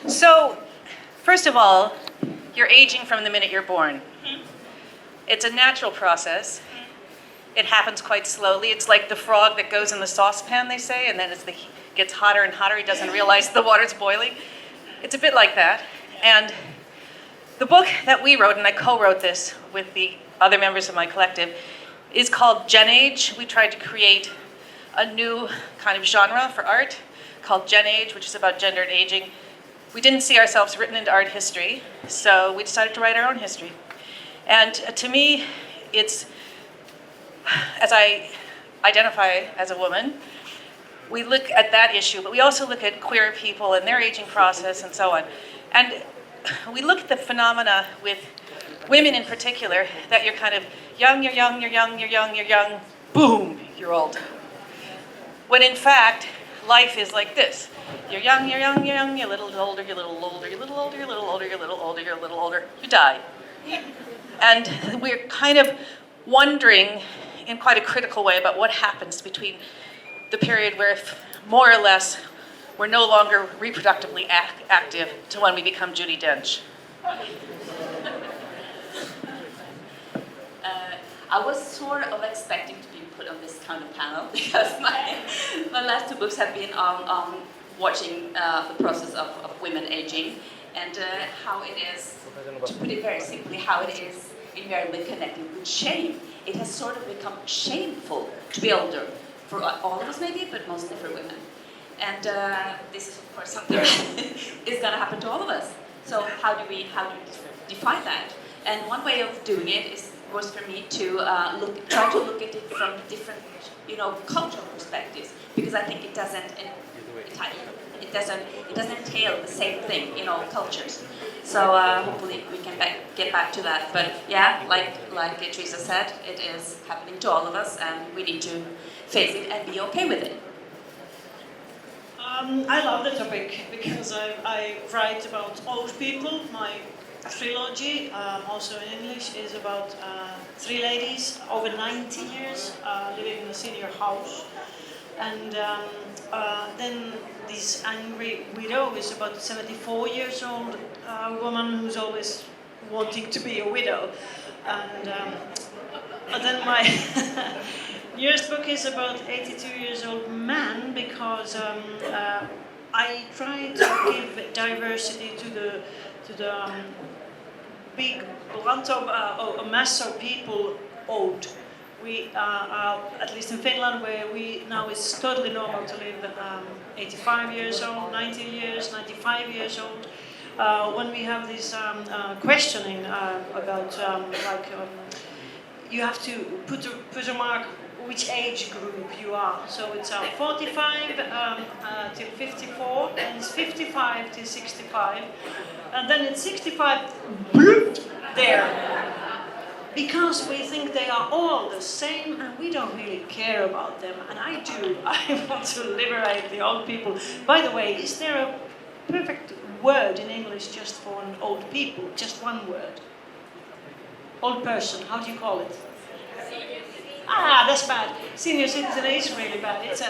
So, first of all, you're aging from the minute you're born. It's a natural process. It happens quite slowly. It's like the frog that goes in the saucepan, they say, and then as the heat gets hotter and hotter, he doesn't realize the water's boiling. It's a bit like that. And the book that we wrote, and I co-wrote this with the other members of my collective, is called Gen Age. We tried to create a new kind of genre for art called Gen Age, which is about gender and aging. We didn't see ourselves written into art history, so we decided to write our own history. And to me, it's, as I identify as a woman, we look at that issue, but we also look at queer people and their aging process and so on. And we look at the phenomena with women in particular, that you're kind of young, you're young, you're young, you're young, you're young, boom, you're old. When in fact, life is like this. You're young, you're young, you're young, you're a little older, you're a little older, you're a little older, you're a little older, you're a little older, you're a little older, you die. And we're kind of wondering in quite a critical way about what happens between the period where, more or less, we're no longer reproductively active to when we become Judi Dench. I was sort of expecting to be put on this kind of panel because my last two books have been on watching the process of women aging and how it is, to put it very simply, how it is invariably connected with shame. It has sort of become shameful to be older, for all of us maybe, but mostly for women. And this is of course something that is going to happen to all of us. So how do we define that? And one way of doing it was for me to try to look at it from different, cultural perspectives, because I think it doesn't entail the same thing in all cultures. So hopefully we can get back to that. But yeah, like Teresa said, it is happening to all of us, and we need to face it and be okay with it. I love the topic because I write about old people. My trilogy, also in English, is about three ladies over 90 years living in a senior house. And then this angry widow is about 74 years old woman who's always wanting to be a widow. And then my newest book is about 82 years old man because I try to give diversity to the big blunt of a mass of people old. We are, at least in Finland, where now it's totally normal to live 85 years old, 90 years, 95 years old. When we have this questioning about you have to put a mark which age group you are. So it's 45 till 54, and it's 55 till 65, and then it's 65 there. Because we think they are all the same and we don't really care about them. And I do. I want to liberate the old people. By the way, is there a perfect word in English just for an old people? Just one word. Old person, how do you call it? Ah, that's bad. Senior citizen is really bad. It's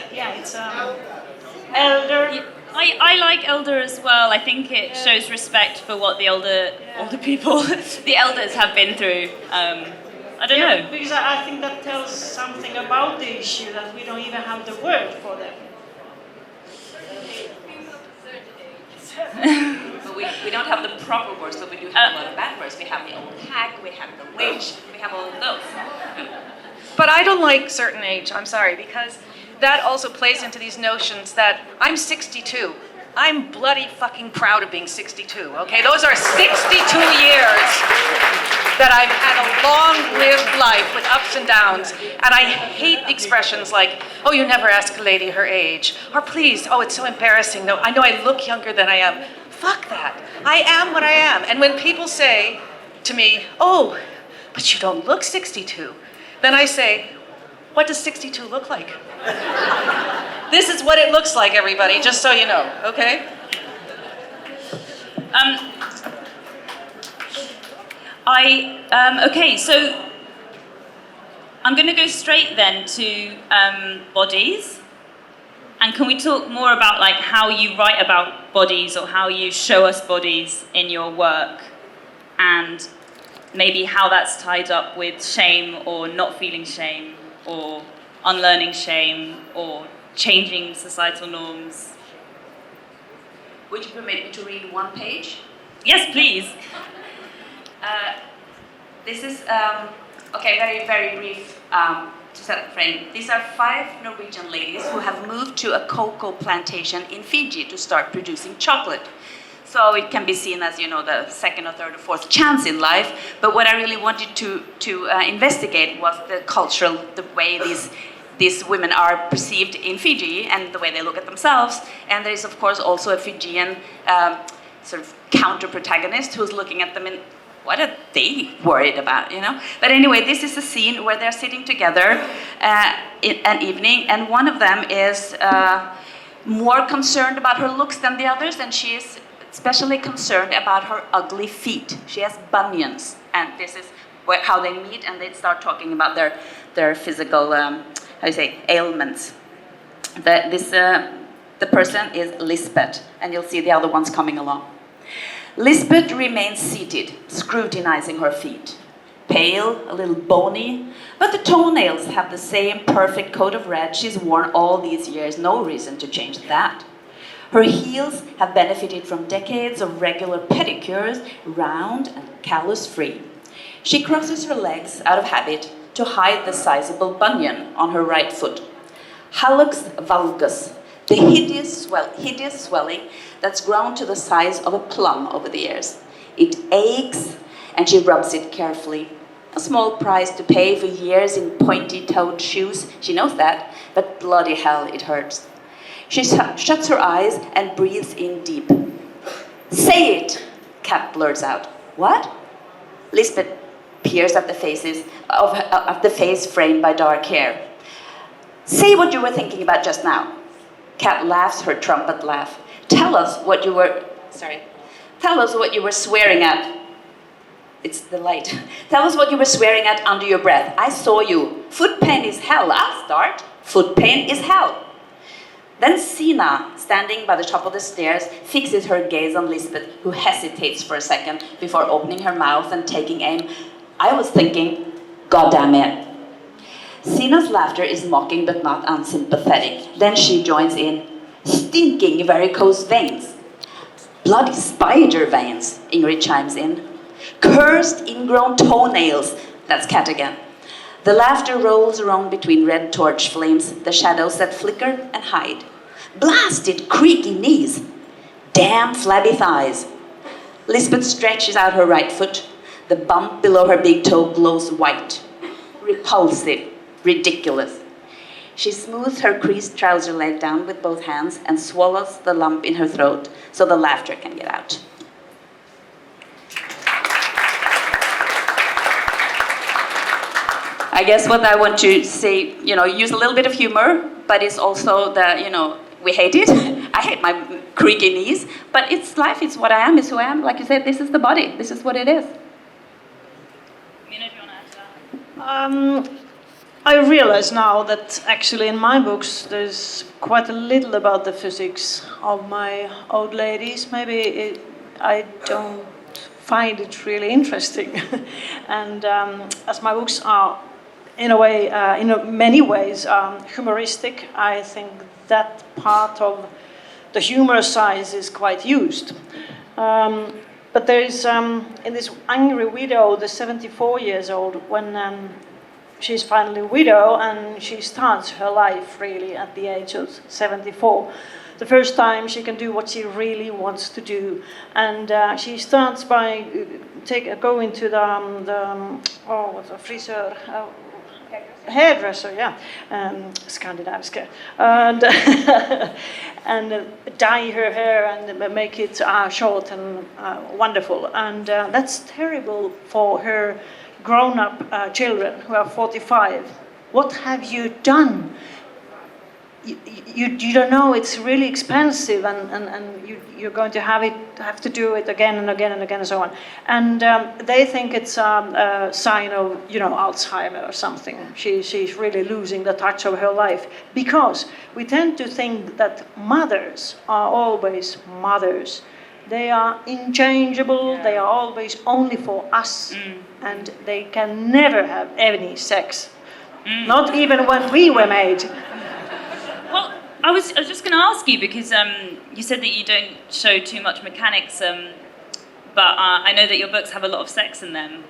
elder. I like elder as well. I think it shows respect for what the older people, the elders have been through. I don't know. Because I think that tells something about the issue, that we don't even have the word for them. But we don't have the proper words, but we do have a lot of bad words. We have the old hag, we have the witch, we have all of those. But I don't like certain age, I'm sorry, because that also plays into these notions that I'm 62. I'm bloody fucking proud of being 62, okay? Those are 62 years that I've had a long-lived life with ups and downs, and I hate expressions like, oh, you never ask a lady her age, or please, oh, it's so embarrassing, no, I know I look younger than I am. Fuck that. I am what I am. And when people say to me, oh, but you don't look 62, then I say, what does 62 look like? This is what it looks like, everybody, just so you know, okay? Okay, so I'm going to go straight then to bodies. And can we talk more about how you write about bodies or how you show us bodies in your work, and maybe how that's tied up with shame or not feeling shame or unlearning shame or changing societal norms. Would you permit me to read one page? Yes, please. This is, okay, very, very brief to set the frame. These are 5 Norwegian ladies who have moved to a cocoa plantation in Fiji to start producing chocolate. So it can be seen as, the second or third or fourth chance in life. But what I really wanted to investigate was the way these women are perceived in Fiji and the way they look at themselves. And there is, of course, also a Fijian sort of counter-protagonist who's looking at them in, what are they worried about, But anyway, this is a scene where they're sitting together in an evening, and one of them is more concerned about her looks than the others, and she is especially concerned about her ugly feet. She has bunions, and this is how they meet, and they start talking about their physical, ailments. The person is Lisbeth, and you'll see the other ones coming along. Lisbeth remains seated, scrutinizing her feet. Pale, a little bony, but the toenails have the same perfect coat of red she's worn all these years. No reason to change that. Her heels have benefited from decades of regular pedicures, round and callus-free. She crosses her legs out of habit to hide the sizable bunion on her right foot. Hallux valgus, the hideous swelling that's grown to the size of a plum over the years. It aches, and she rubs it carefully. A small price to pay for years in pointy-toed shoes, she knows that, but bloody hell, it hurts. She shuts her eyes and breathes in deep. "Say it," Kat blurts out. "What?" Lisbeth peers at the faces of the face framed by dark hair. "Say what you were thinking about just now." Kat laughs her trumpet laugh. Tell us what you were swearing at. It's the light. Tell us what you were swearing at under your breath. I saw you. Foot pain is hell. I'll start. Foot pain is hell. Then Sina, standing by the top of the stairs, fixes her gaze on Lisbeth, who hesitates for a second before opening her mouth and taking aim. I was thinking, God damn it. Sina's laughter is mocking but not unsympathetic. Then she joins in. Stinking varicose veins. Bloody spider veins, Ingrid chimes in. Cursed ingrown toenails, that's Kat again. The laughter rolls around between red torch flames, the shadows that flicker and hide. Blasted creaky knees. Damn flabby thighs. Lisbeth stretches out her right foot. The bump below her big toe glows white. Repulsive. Ridiculous. She smooths her creased trouser leg down with both hands and swallows the lump in her throat so the laughter can get out. I guess what I want to say, use a little bit of humor, but it's also we hate it. I hate my creaky knees, but it's life, it's what I am, it's who I am. Like you said, this is the body, this is what it is. Mina, do you want to add to that? I realize now that actually in my books there's quite a little about the physics of my old ladies. Maybe I don't find it really interesting. And as my books are in a way, in many ways, humoristic, I think that part of the humor side is quite used. But there is, in this Angry Widow, the 74 years old, when she's finally a widow and she starts her life really at the age of 74. The first time she can do what she really wants to do, and she starts by going to the friseur, hairdresser, yeah, Skandinaviska, and and dye her hair and make it short and wonderful, and that's terrible for her grown-up children who are 45. What have you done? you don't know, it's really expensive, and you're going to have to do it again and again and again and so on. And they think it's a sign of, Alzheimer or something. She's really losing the touch of her life, because we tend to think that mothers are always mothers. They are inchangeable, they are always only for us, and they can never have any sex. Not even when we were made. Well, I was just going to ask you, because you said that you don't show too much mechanics, but I know that your books have a lot of sex in them.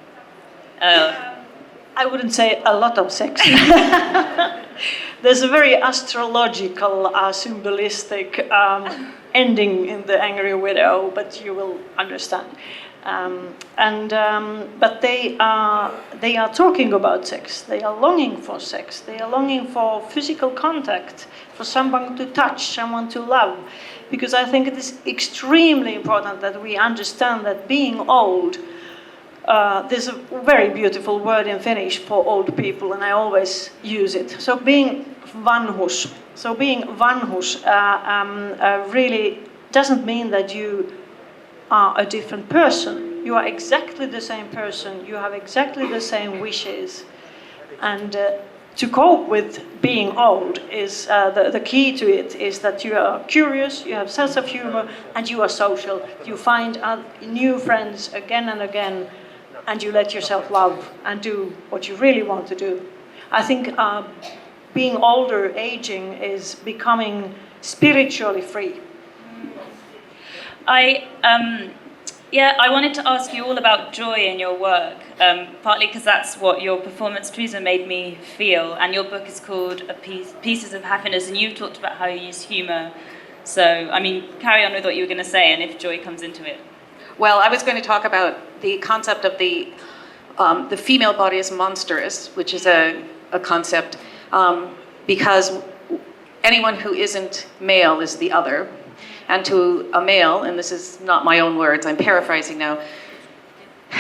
I wouldn't say a lot of sex. There's a very astrological, symbolistic ending in The Angry Widow, but you will understand. But they are talking about sex. They are longing for sex. They are longing for physical contact, for someone to touch, someone to love. Because I think it is extremely important that we understand that being old, there's a very beautiful word in Finnish for old people, and I always use it. So being vanhus. So being vanhus really doesn't mean that you are a different person. You are exactly the same person. You have exactly the same wishes. And to cope with being old is the key to it is that you are curious, you have sense of humor, and you are social. You find new friends again and again, and you let yourself love and do what you really want to do. I think being older, aging, is becoming spiritually free. I wanted to ask you all about joy in your work, partly because that's what your performance, Teresa, made me feel. And your book is called Pieces of Happiness, and you've talked about how you use humour. So, carry on with what you were going to say, and if joy comes into it. Well, I was going to talk about the concept of the female body as monstrous, which is a concept, because anyone who isn't male is the other. And to a male, and this is not my own words, I'm paraphrasing now,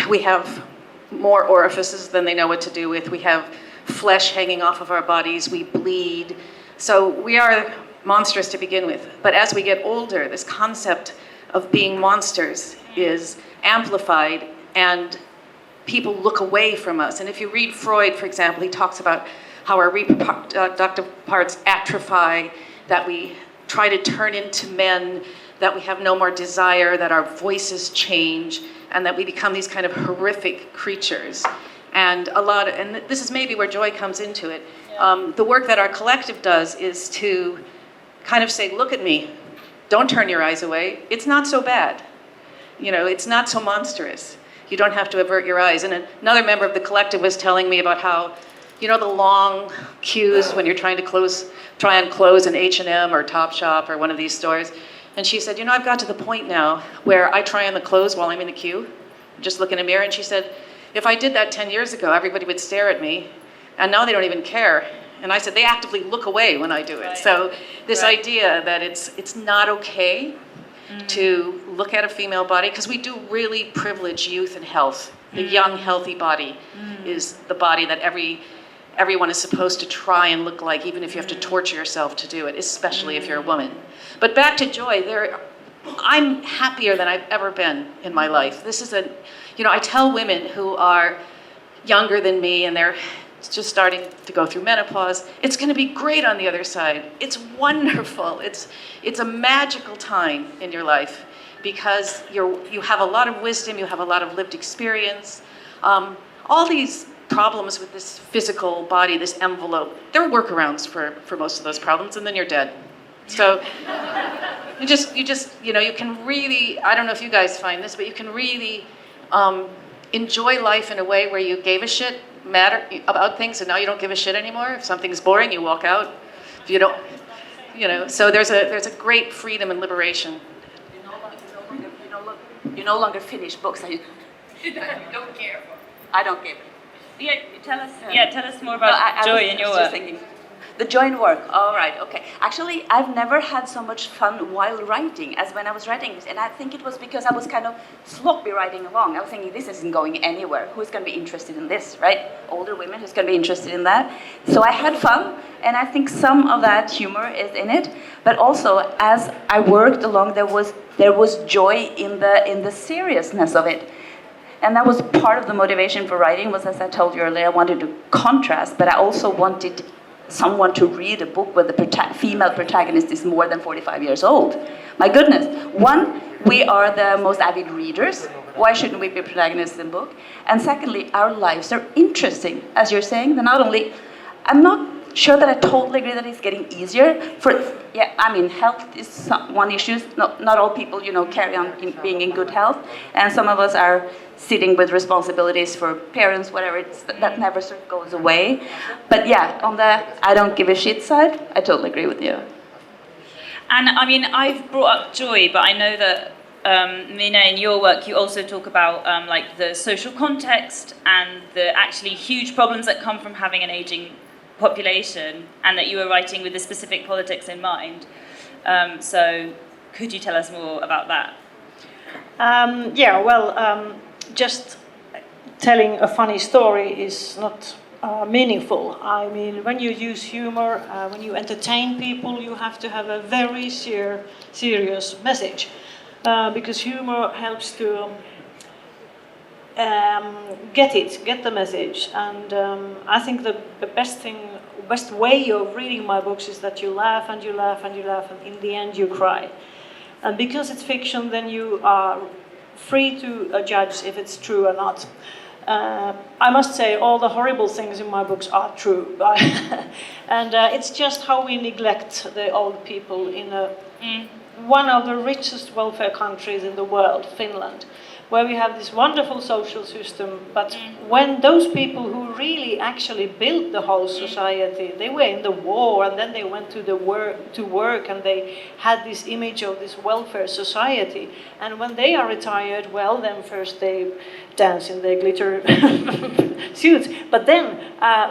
we have more orifices than they know what to do with. We have flesh hanging off of our bodies. We bleed. So we are monstrous to begin with. But as we get older, this concept of being monsters is amplified, and people look away from us. And if you read Freud, for example, he talks about how our reproductive parts atrophy, that we try to turn into men, that we have no more desire, that our voices change, and that we become these kind of horrific creatures. And this is maybe where joy comes into it. The work that our collective does is to kind of say, look at me, don't turn your eyes away. It's not so bad. It's not so monstrous. You don't have to avert your eyes. And another member of the collective was telling me about how, the long queues when you're trying to try on clothes in H&M or Topshop or one of these stores. And she said, I've got to the point now where I try on the clothes while I'm in the queue, just look in a mirror. And she said, if I did that 10 years ago, everybody would stare at me. And now they don't even care. And I said, they actively look away when I do it. Right. So this idea that it's not okay to look at a female body, because we do really privilege youth and health. The young, healthy body is the body that everyone is supposed to try and look like, even if you have to torture yourself to do it, especially if you're a woman. But back to joy, I'm happier than I've ever been in my life. This is I tell women who are younger than me and they're just starting to go through menopause, it's going to be great on the other side. It's wonderful. It's a magical time in your life, because you have a lot of wisdom, you have a lot of lived experience. All these problems with this physical body, this envelope, there are workarounds for most of those problems, and then you're dead. So you can really, I don't know if you guys find this, but you can really enjoy life in a way where you gave a shit about things, and now you don't give a shit anymore. If something's boring, you walk out. If you don't, so there's a great freedom and liberation. You no longer finish books that you don't care for. I don't care. Tell us more about joy in your work. The joy in work. All right. Okay. Actually, I've never had so much fun while writing as when I was writing this, and I think it was because I was kind of sloppy writing along. I was thinking this isn't going anywhere. Who's going to be interested in this, right? Older women who's going to be interested in that. So I had fun, and I think some of that humor is in it. But also, as I worked along, there was joy in the seriousness of it. And that was part of the motivation for writing, was, as I told you earlier, I wanted to contrast, but I also wanted someone to read a book where the female protagonist is more than 45 years old. My goodness. One, we are the most avid readers. Why shouldn't we be protagonists in book? And secondly, our lives are interesting. As you're saying, they're not only... I'm not sure that I totally agree that it's getting easier. Health is one issue. Not all people, carry on being in good health. And some of us are sitting with responsibilities for parents, whatever. That never sort of goes away. But yeah, on the I don't give a shit side, I totally agree with you. And I've brought up joy, but I know that Mina, in your work, you also talk about the social context and the actually huge problems that come from having an aging population, and that you were writing with the specific politics in mind. So could you tell us more about that? Just telling a funny story is not meaningful. I mean, when you use humor, when you entertain people, you have to have a very serious message, because humor helps to get the message. And I think the best way of reading my books is that you laugh and you laugh and you laugh, and in the end you cry. And because it's fiction, then you are free to judge if it's true or not. I must say all the horrible things in my books are true. And it's just how we neglect the old people in one of the richest welfare countries in the world, Finland, where we have this wonderful social system, but when those people who really actually built the whole society, they were in the war, and then they went to work, and they had this image of this welfare society. And when they are retired, well, then first they dance in their glitter suits. But then,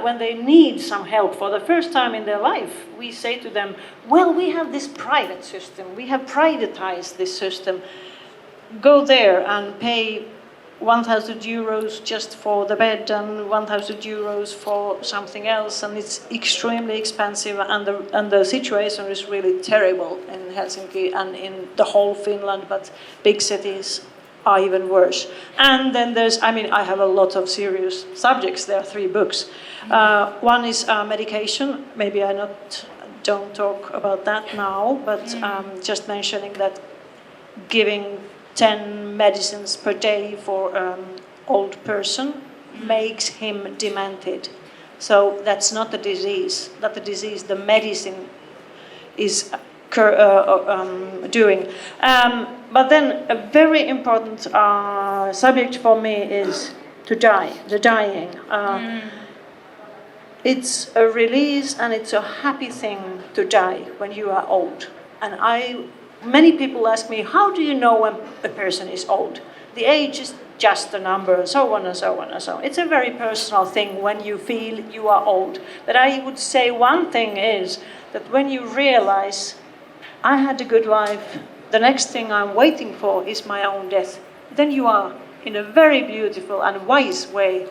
when they need some help for the first time in their life, we say to them, well, we have this private system. We have privatized this system. Go there and pay 1,000 euros just for the bed and 1,000 euros for something else, and it's extremely expensive, and the situation is really terrible in Helsinki and in the whole Finland, but big cities are even worse. And then I have a lot of serious subjects. There are 3 books. One is medication. Maybe don't talk about that now, but just mentioning that giving 10 medicines per day for old person makes him demented. So that's not the disease. Not the disease. The medicine is doing. But then a very important subject for me is to die. The dying. It's a release, and it's a happy thing to die when you are old. And many people ask me, how do you know when a person is old? The age is just a number, and so on and so on and so on. It's a very personal thing when you feel you are old. But I would say one thing is that when you realize, I had a good life, the next thing I'm waiting for is my own death, then you are, in a very beautiful and wise way,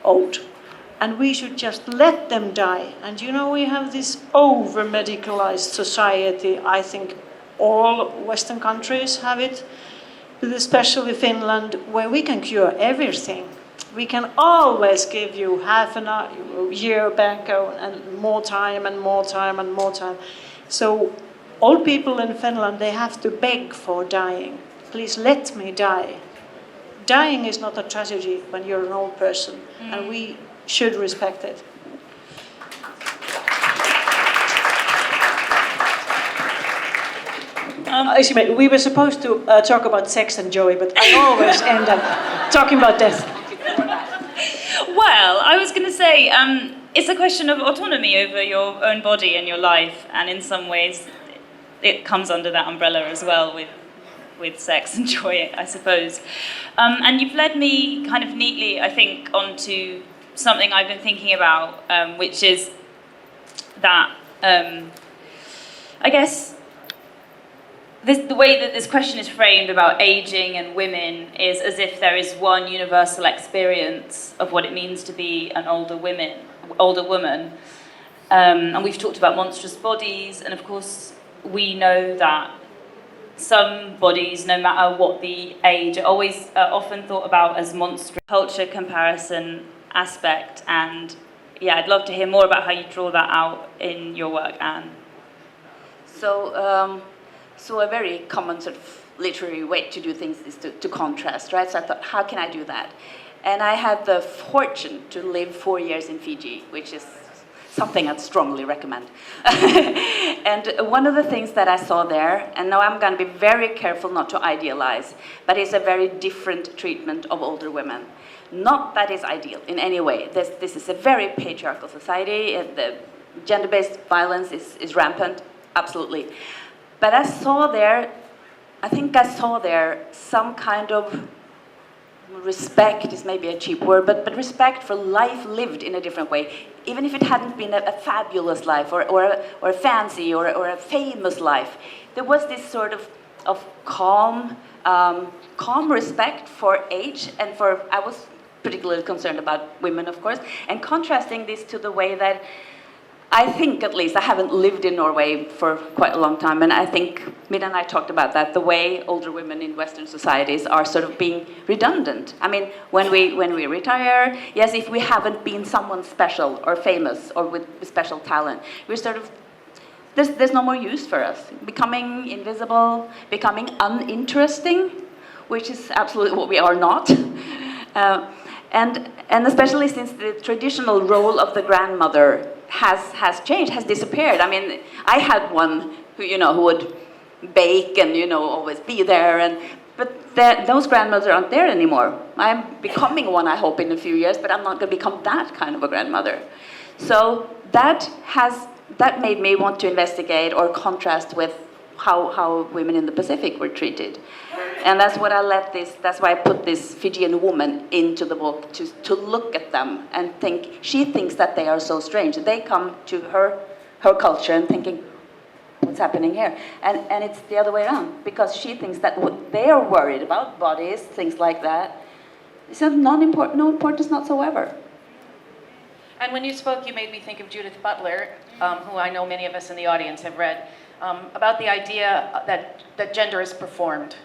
old. And we should just let them die. And we have this over-medicalized society. I think all Western countries have it, but especially Finland, where we can cure everything. We can always give you half a year back and more time and more time and more time. So old people in Finland, they have to beg for dying. Please let me die. Dying is not a tragedy when you're an old person, and we should respect it. We were supposed to talk about sex and joy, but I always end up talking about death. Well, I was going to say, it's a question of autonomy over your own body and your life, and in some ways it comes under that umbrella as well with sex and joy, I suppose. And you've led me kind of neatly, I think, onto something I've been thinking about, which is that I guess the way that this question is framed about aging and women is as if there is one universal experience of what it means to be an older woman. And we've talked about monstrous bodies, and of course we know that some bodies, no matter what the age, are always often thought about as monstrous. Culture comparison aspect, and yeah, I'd love to hear more about how you draw that out in your work, Anne. So a very common sort of literary way to do things is to contrast, right? So I thought, how can I do that? And I had the fortune to live 4 years in Fiji, which is something I'd strongly recommend. And one of the things that I saw there, and now I'm going to be very careful not to idealize, but it's a very different treatment of older women. Not that it's ideal in any way. This is a very patriarchal society. The gender-based violence is rampant, absolutely. But I saw there some kind of respect is maybe a cheap word, but respect for life lived in a different way. Even if it hadn't been a fabulous life or a fancy or a famous life, there was this sort of calm respect for age and for, I was particularly concerned about women, of course, and contrasting this to the way that I think, at least, I haven't lived in Norway for quite a long time, and I think Mida and I talked about that, the way older women in Western societies are sort of being redundant. I mean, when we retire, yes, if we haven't been someone special or famous or with special talent, we're sort of, there's no more use for us. Becoming invisible, becoming uninteresting, which is absolutely what we are not. And especially since the traditional role of the grandmother has changed, has disappeared. I mean, I had one who would bake and always be there, but those grandmothers aren't there anymore. I'm becoming one, I hope, in a few years, but I'm not going to become that kind of a grandmother. So that made me want to investigate or contrast with how women in the Pacific were treated. And that's why I put this Fijian woman into the book, to look at them and think, she thinks that they are so strange. They come to her culture and thinking, what's happening here? And it's the other way around, because she thinks that what they are worried about, bodies, things like that, is of no importance whatsoever. And when you spoke, you made me think of Judith Butler, who I know many of us in the audience have read, about the idea that gender is performed.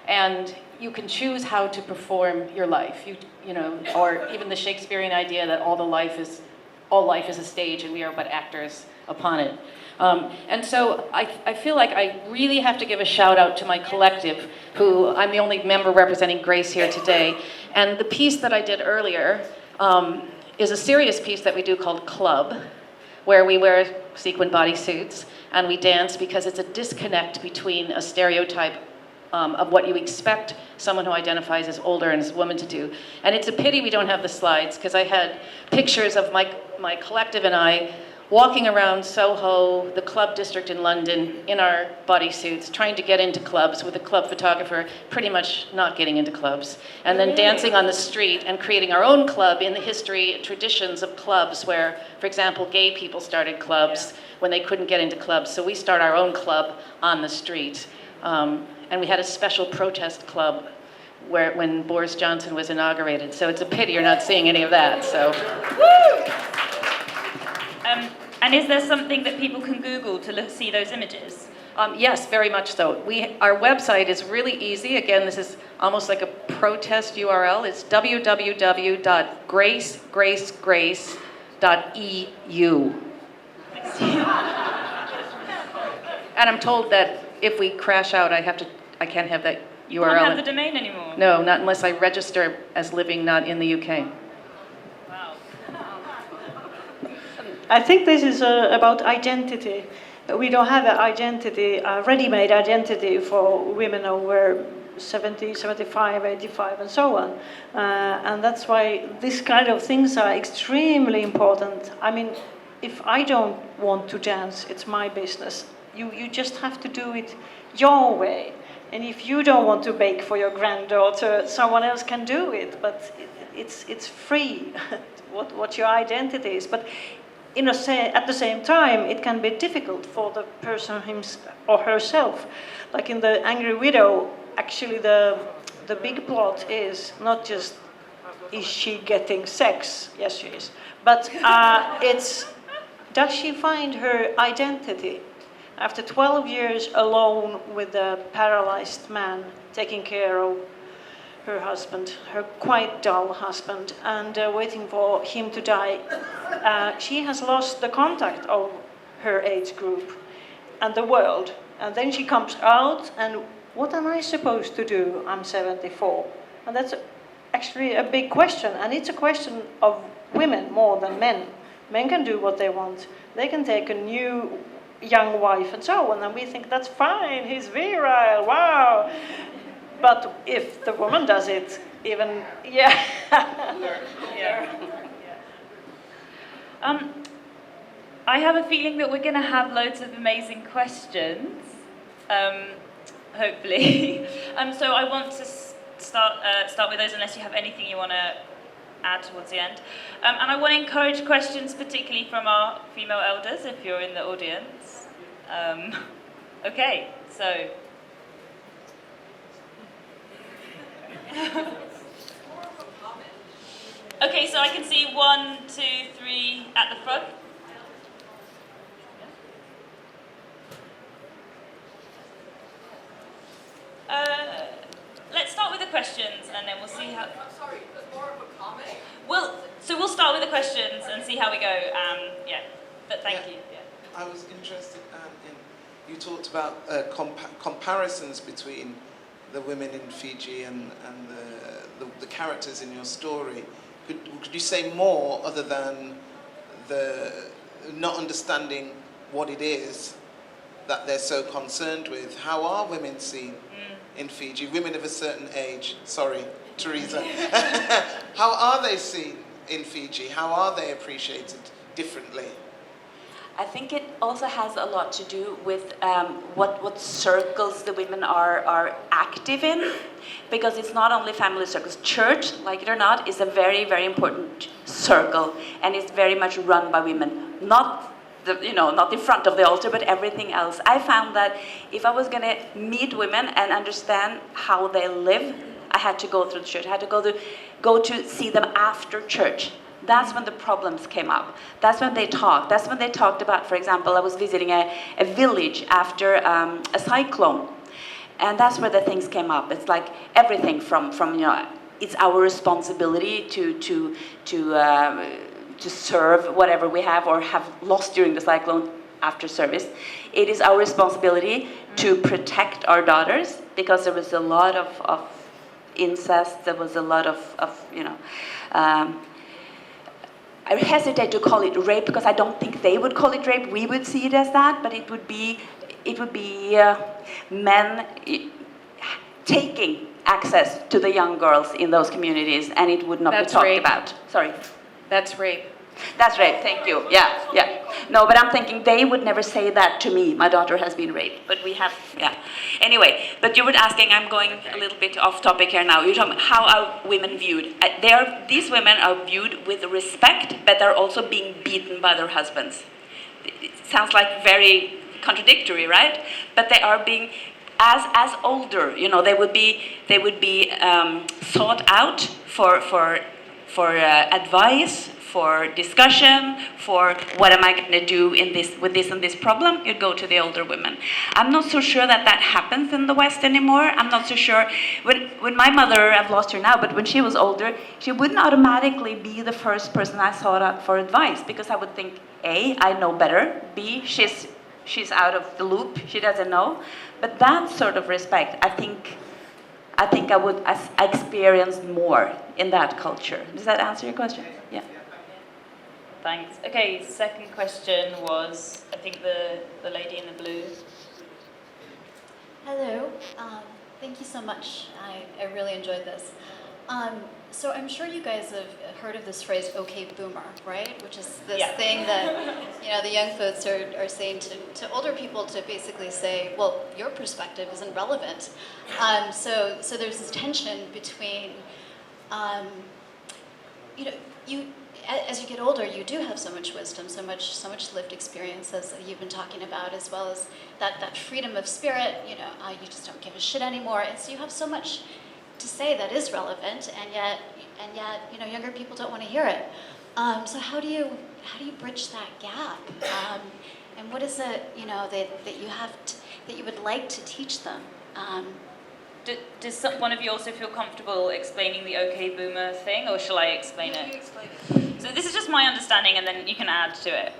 And you can choose how to perform your life, or even the Shakespearean idea that all life is a stage and we are but actors upon it. And so I feel like I really have to give a shout out to my collective, who I'm the only member representing Grace here today. And the piece that I did earlier is a serious piece that we do called Club, where we wear sequin bodysuits and we dance, because it's a disconnect between a stereotype of what you expect someone who identifies as older and as a woman to do. And it's a pity we don't have the slides, because I had pictures of my collective and I walking around Soho, the club district in London, in our bodysuits, trying to get into clubs with a club photographer pretty much not getting into clubs. And then dancing on the street and creating our own club in the history, traditions of clubs where, for example, gay people started clubs when they couldn't get into clubs. So we start our own club on the street. And we had a special protest club when Boris Johnson was inaugurated. So it's a pity you're not seeing any of that. So, woo! And is there something that people can Google to see those images? Yes, very much so. Our website is really easy. Again, this is almost like a protest URL. It's www.gracegracegrace.eu. And I'm told that if we crash out, I can't have that URL. You don't have the domain anymore? No, not unless I register as living not in the UK. Wow. I think this is about identity. We don't have an identity, a ready-made identity for women over 70, 75, 85, and so on. And that's why this kind of things are extremely important. I mean, if I don't want to dance, it's my business. You just have to do it your way. And if you don't want to bake for your granddaughter, someone else can do it. But it's free, what your identity is. But at the same time, it can be difficult for the person himself or herself. Like in The Angry Widow, actually the big plot is not just is she getting sex? Yes, she is. But it's does she find her identity after 12 years alone with a paralyzed man taking care of her husband, her quite dull husband, and waiting for him to die. She has lost the contact of her age group and the world. And then she comes out, and what am I supposed to do? I'm 74. And that's actually a big question. And it's a question of women more than men. Men can do what they want. They can take a new young wife and so on, and we think that's fine, he's virile, wow. But if the woman does it, even, yeah. I have a feeling that we're going to have loads of amazing questions, hopefully. So I want to start with those, unless you have anything you want to add towards the end. And I want to encourage questions, particularly from our female elders, if you're in the audience. Okay, so. Okay, so I can see 1, 2, 3 at the front. Let's start with the questions, and then we'll see how. Sorry, more of a comment. We'll start with the questions and see how we go. Yeah, but thank you. Yeah. I was interested in, you talked about comparisons between the women in Fiji and the characters in your story. Could you say more other than the not understanding what it is that they're so concerned with? How are women seen in Fiji? Women of a certain age. Sorry, Teresa. How are they seen in Fiji? How are they appreciated differently? I think it also has a lot to do with what circles the women are active in, because it's not only family circles. Church, like it or not, is a very, very important circle, and it's very much run by women. Not in front of the altar, but everything else. I found that if I was going to meet women and understand how they live, I had to go through the church. I had to go to see them after church. That's when the problems came up. That's when they talked. That's when they talked about, for example, I was visiting a village after a cyclone. And that's where the things came up. It's like everything from it's our responsibility to serve whatever we have or have lost during the cyclone after service. It is our responsibility to protect our daughters, because there was a lot of incest. There was a lot of I hesitate to call it rape, because I don't think they would call it rape. We would see it as that, but it would be men taking access to the young girls in those communities, and it would not be talked about. Sorry. That's rape. That's rape, thank you. Yeah. No, but I'm thinking they would never say that to me. My daughter has been raped, but we have, yeah. Anyway, but you were asking, I'm going a little bit off topic here now. You're talking about how are women viewed? These women are viewed with respect, but they're also being beaten by their husbands. It sounds like very contradictory, right? But they are being, as older, they would be sought out for advice, for discussion, for what am I going to do with this problem. You'd go to the older women. I'm not so sure that happens in the West anymore. I'm not so sure. When my mother, I've lost her now, but when she was older, she wouldn't automatically be the first person I sought out for advice, because I would think, A, I know better, B, she's out of the loop, she doesn't know. But that sort of respect, I think I experienced more in that culture. Does that answer your question? Yeah. Thanks. Okay, second question was, I think the lady in the blue. Hello. Thank you so much. I really enjoyed this. So I'm sure you guys have heard of this phrase, "okay, boomer," right? Which is this thing that the young folks are saying to older people to basically say, well, your perspective isn't relevant. So there's this tension between as you get older, you do have so much wisdom, so much lived experience, as you've been talking about, as well as that freedom of spirit. You just don't give a shit anymore, and so you have so much to say that is relevant, and yet, younger people don't want to hear it. So how do you bridge that gap? And what is it, that you would like to teach them? Does one of you also feel comfortable explaining the OK Boomer thing, or shall I explain it? You explain it. So this is just my understanding, and then you can add to it.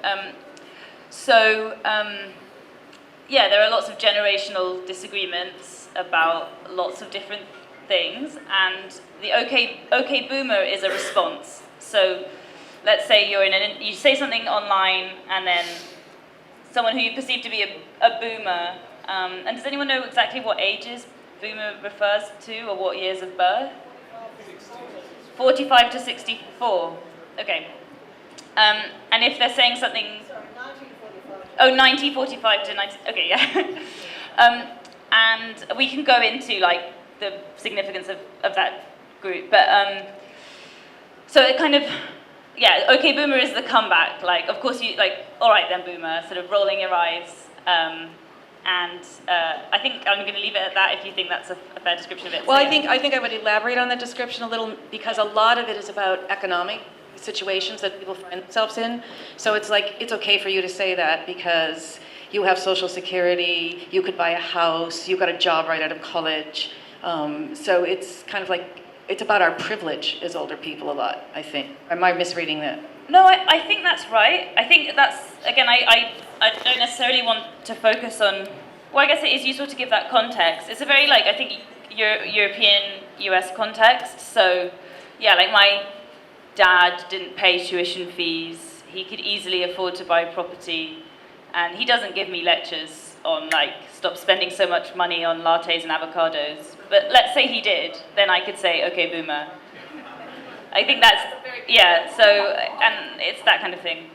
There are lots of generational disagreements about lots of different things, and the OK Boomer is a response. So let's say you say something online, and then someone who you perceive to be a boomer, and does anyone know exactly what ages boomer refers to, or what years of birth? 45 to 64. Okay. And if they're saying something... 1945 to 19... Okay, yeah. And we can go into, the significance of that group. But, so it kind of... Yeah, OK Boomer is the comeback. Of course you, all right then, Boomer, sort of rolling your eyes. I think I'm going to leave it at that if you think that's a fair description of it. Well, I think I would elaborate on that description a little, because a lot of it is about economic situations that people find themselves in. So it's okay for you to say that because you have Social Security, you could buy a house, you got a job right out of college. So it's kind of it's about our privilege as older people a lot, I think. Am I misreading that? No, I think that's right. I think that's, again, I don't necessarily want to focus on, well, I guess it is useful to give that context. It's a very, I think, European, US context. So, yeah, my dad didn't pay tuition fees. He could easily afford to buy property. And he doesn't give me lectures on, stop spending so much money on lattes and avocados. But let's say he did, then I could say, OK, Boomer. I think that's, yeah, so, and it's that kind of thing.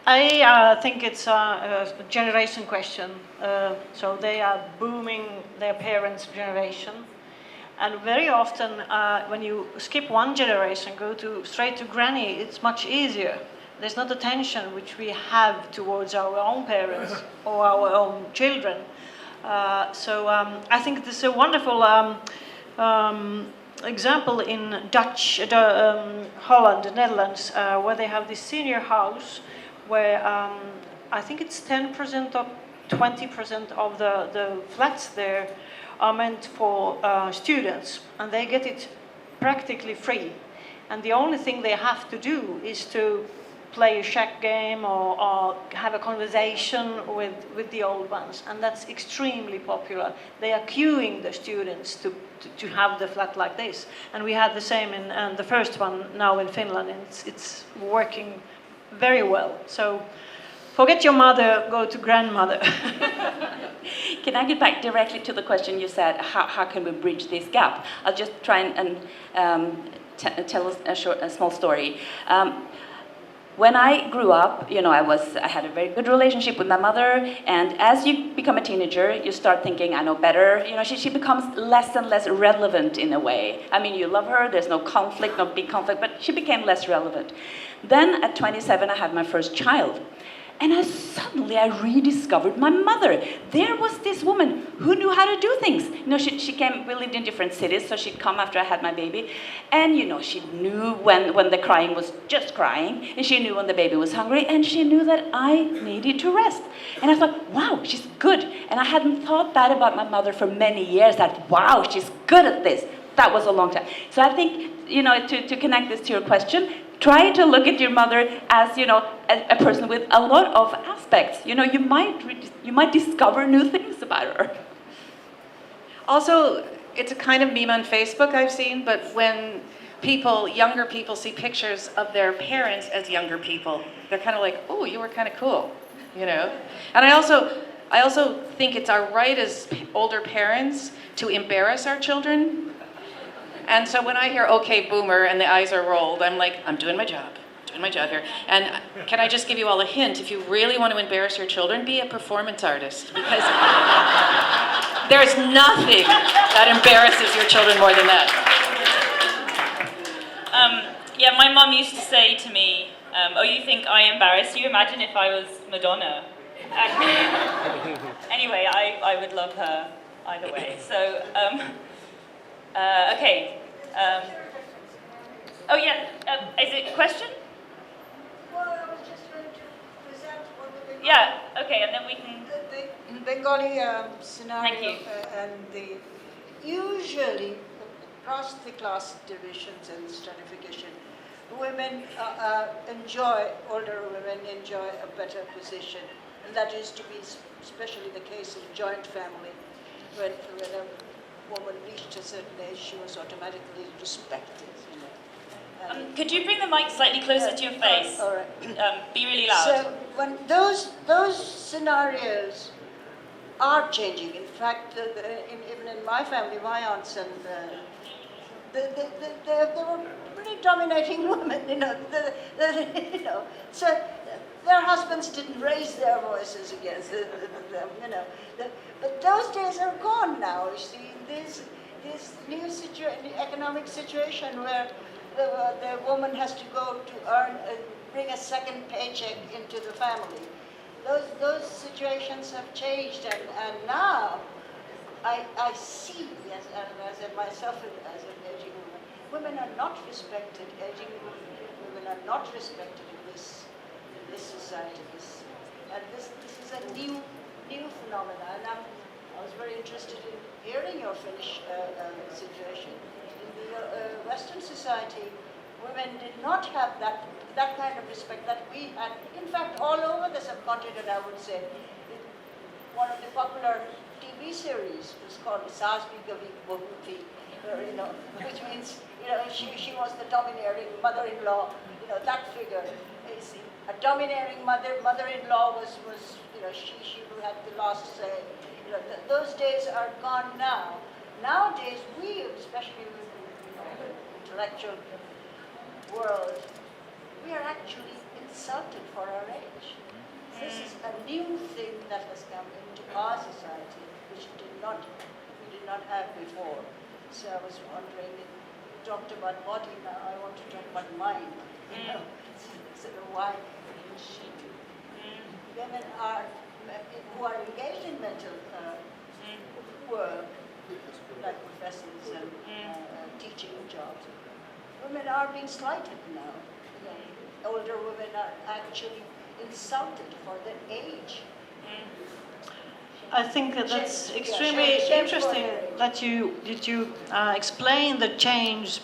I think it's a generation question. So they are booming their parents' generation. And very often, when you skip one generation, go straight to granny, it's much easier. There's not the tension which we have towards our own parents or our own children. So I think this is a wonderful example in Dutch, Holland, the Netherlands, where they have this senior house where I think it's 10% or 20% of the flats there are meant for students, and they get it practically free. And the only thing they have to do is to play a shack game or have a conversation with the old ones, and that's extremely popular. They are queuing the students to have the flat like this, and we had the same in the first one now in Finland, and it's working very well. So forget your mother, go to grandmother. Can I get back directly to the question you said, how can we bridge this gap? I'll just try and tell a small story. When I grew up, I had a very good relationship with my mother, and as you become a teenager, you start thinking, I know better. She becomes less and less relevant in a way. I mean, you love her, there's no conflict, no big conflict, but she became less relevant. Then at 27, I had my first child. And suddenly I rediscovered my mother. There was this woman who knew how to do things. We lived in different cities, so she'd come after I had my baby. And, she knew when the crying was just crying, and she knew when the baby was hungry, and she knew that I needed to rest. And I thought, wow, she's good. And I hadn't thought that about my mother for many years, that, wow, she's good at this. That was a long time. So I think, to connect this to your question, try to look at your mother as, a person with a lot of aspects. You might discover new things about her. Also, it's a kind of meme on Facebook I've seen, but when younger people see pictures of their parents as younger people, they're kind of like, oh, you were kind of cool, And I also think it's our right as older parents to embarrass our children. And so when I hear OK Boomer and the eyes are rolled, I'm like, I'm doing my job here. And can I just give you all a hint? If you really want to embarrass your children, be a performance artist. Because there's nothing that embarrasses your children more than that. Yeah, my mum used to say to me, oh, you think I embarrass you? Imagine if I was Madonna. Anyway, I would love her either way. So, okay. Oh yeah, is it a question? Well, I was just going to present what the Bengali, Yeah, okay, and then we can... the Bengali scenario. Thank you. And usually across the class divisions and stratification, women older women enjoy a better position, and that is to be especially the case in joint family. When a woman reached a certain age, she was automatically respected. Could you bring the mic slightly closer to your face? All right. Be really loud. So when those scenarios are changing, in fact, even in my family, my aunts and they were pretty dominating women, So their husbands didn't raise their voices against them, But those days are gone now. You see, this new economic situation where the woman has to go to bring a second paycheck into the family. Those situations have changed, and now I see, as myself as an aging woman, women are not respected. Aging women are not respected in this society. And this is a new phenomenon. And I was very interested in hearing your Finnish situation. In the Western society, women did not have that kind of respect that we had. In fact, all over the subcontinent, I would say. One of the popular TV series was called Saas Bhi Kabhi Bahu, which means, she was the domineering mother-in-law, that figure. You see, a domineering mother-in-law was she who had the last say. Those days are gone now. Nowadays, we, especially in the intellectual world, we are actually insulted for our age. This is a new thing that has come into our society, which we did not have before. So I was wondering, you talked about body, now I want to talk about mind. Sort of why women who are engaged in mental work, like professors and teaching jobs, women are being slighted now. Older women are actually insulted for their age. I think that's extremely interesting that you explain the change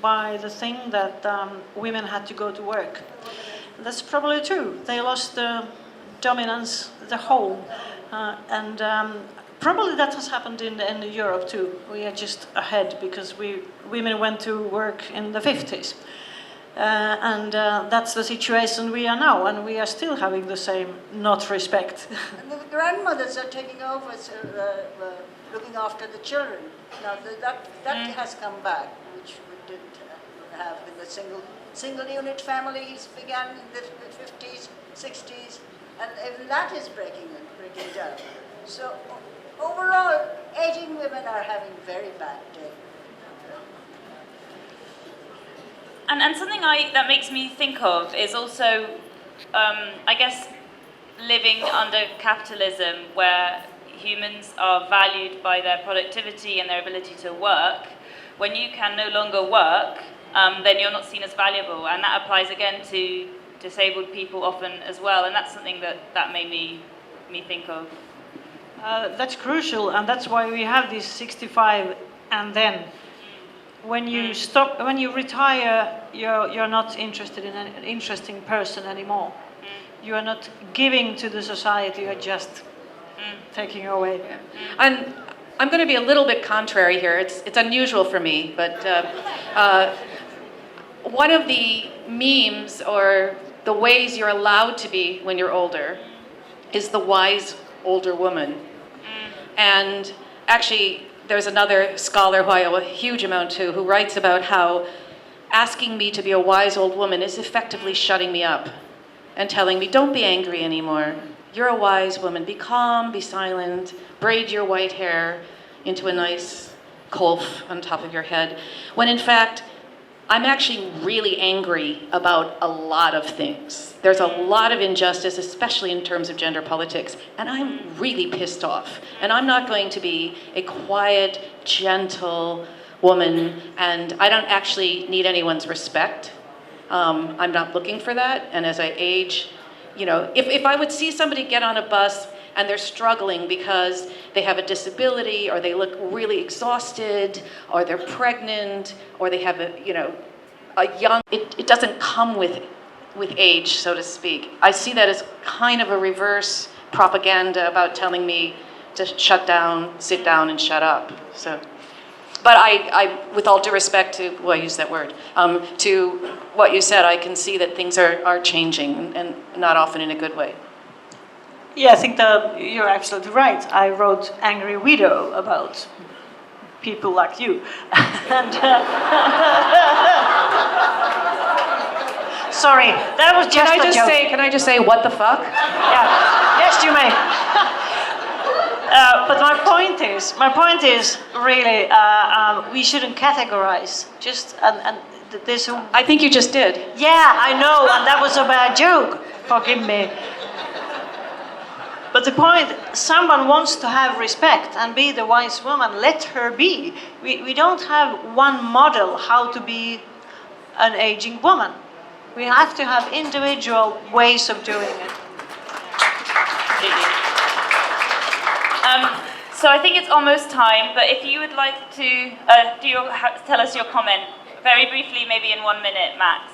by the thing that women had to go to work. That's probably true. They lost the dominance, the home, and probably that has happened in Europe too. We are just ahead because women went to work in the 50s. And that's the situation we are now, and we are still having the same not respect. And the grandmothers are taking over, looking after the children. Now that has come back, which we didn't have with the single unit families began in the 50s, 60s, and even that is breaking down. So overall, aging women are having very bad day. And something that makes me think of is also, I guess, living under capitalism, where humans are valued by their productivity and their ability to work. When you can no longer work, then you're not seen as valuable, and that applies again to disabled people often as well. And that's something that made me think of. That's crucial, and that's why we have this 65 and then. When you when you retire, you're not interested in an interesting person anymore. You are not giving to the society, you're just taking away. Yeah. And I'm going to be a little bit contrary here. It's unusual for me, but one of the memes or the ways you're allowed to be when you're older is the wise older woman. And actually, there's another scholar who I owe a huge amount to who writes about how asking me to be a wise old woman is effectively shutting me up and telling me, don't be angry anymore. You're a wise woman. Be calm, be silent, braid your white hair into a nice coif on top of your head. When in fact, I'm actually really angry about a lot of things. There's a lot of injustice, especially in terms of gender politics, and I'm really pissed off. And I'm not going to be a quiet, gentle woman, and I don't actually need anyone's respect. I'm not looking for that, and as I age, you know, if I would see somebody get on a bus and they're struggling because they have a disability, or they look really exhausted, or they're pregnant, or they have a young, it doesn't come with age, so to speak. I see that as kind of a reverse propaganda about telling me to shut down, sit down, and shut up. So, but I with all due respect to, well, I use that word, to what you said, I can see that things are changing, and not often in a good way. Yeah, I think that you're absolutely right. I wrote Angry Widow about people like you. And, sorry, that was just a joke. Can I just say, what the fuck? Yeah. Yes, you may. But my point is really, we shouldn't categorize. And there's a... I think you just did. Yeah, I know, and that was a bad joke. Forgive me. But the point, someone wants to have respect and be the wise woman, let her be. We don't have one model how to be an aging woman. We have to have individual ways of doing it. So I think it's almost time, but if you would like to tell us your comment, very briefly, maybe in 1 minute, max.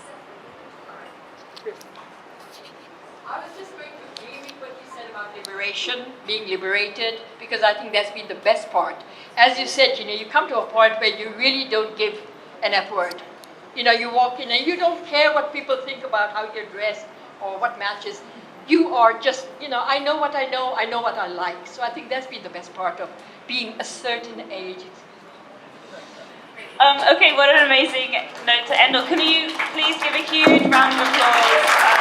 I was just going to agree with what you said about liberation, being liberated, because I think that's been the best part. As you said, you come to a point where you really don't give an F word. You walk in and you don't care what people think about how you're dressed or what matches. You are just, I know what I know what I like. So I think that's been the best part of being a certain age. Okay, what an amazing note to end on. Can you please give a huge round of applause?